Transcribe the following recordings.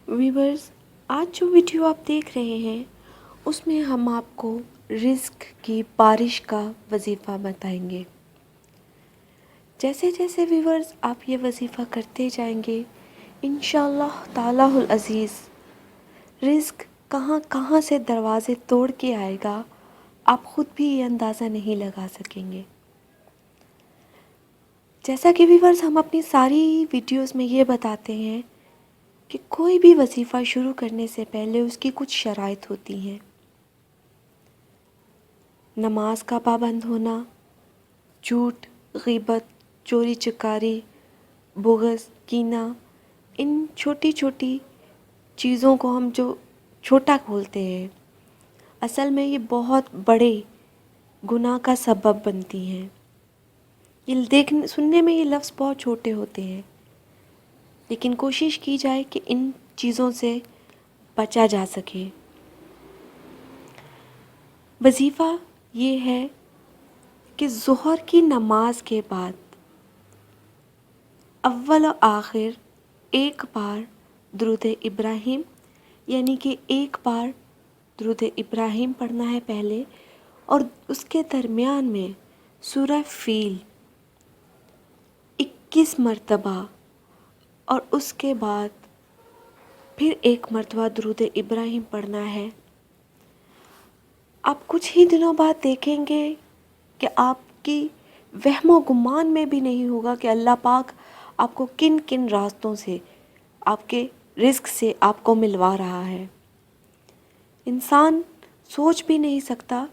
Viewers, آج جو video آپ دیکھ رہے ہیں اس میں ہم آپ کو رزق کی بارش کا وظیفہ بتائیں گے۔ جیسے جیسے ویورز آپ یہ وظیفہ کرتے جائیں گے انشاءاللہ تعالیٰ العزیز رزق کہاں کہاں سے دروازے توڑ کے آئے گا، آپ خود بھی یہ اندازہ نہیں لگا سکیں گے۔ جیسا کہ ویورز ہم اپنی ساری ویڈیوز میں یہ بتاتے ہیں کہ کوئی بھی وظیفہ شروع کرنے سے پہلے اس کی کچھ شرائط ہوتی ہیں۔ نماز کا پابند ہونا، جھوٹ، غیبت، چوری چکاری، بغض، کینہ، ان چھوٹی چھوٹی چیزوں کو ہم جو چھوٹا بولتے ہیں، اصل میں یہ بہت بڑے گناہ کا سبب بنتی ہیں۔ یہ سننے میں یہ لفظ بہت چھوٹے ہوتے ہیں، لیکن کوشش کی جائے کہ ان چیزوں سے بچا جا سکے۔ وظیفہ یہ ہے کہ ظہر کی نماز کے بعد اول و آخر ایک بار درود ابراہیم، یعنی کہ ایک بار درود ابراہیم پڑھنا ہے پہلے، اور اس کے درمیان میں سورہ فیل 21 مرتبہ، اور اس کے بعد پھر ایک مرتبہ درود ابراہیم پڑھنا ہے۔ آپ کچھ ہی دنوں بعد دیکھیں گے کہ آپ کی وہم و گمان میں بھی نہیں ہوگا کہ اللہ پاک آپ کو کن کن راستوں سے، آپ کے رزق سے آپ کو ملوا رہا ہے۔ انسان سوچ بھی نہیں سکتا،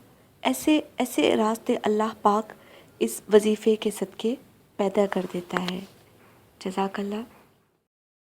ایسے ایسے راستے اللہ پاک اس وظیفے کے صدقے پیدا کر دیتا ہے۔ جزاک اللہ۔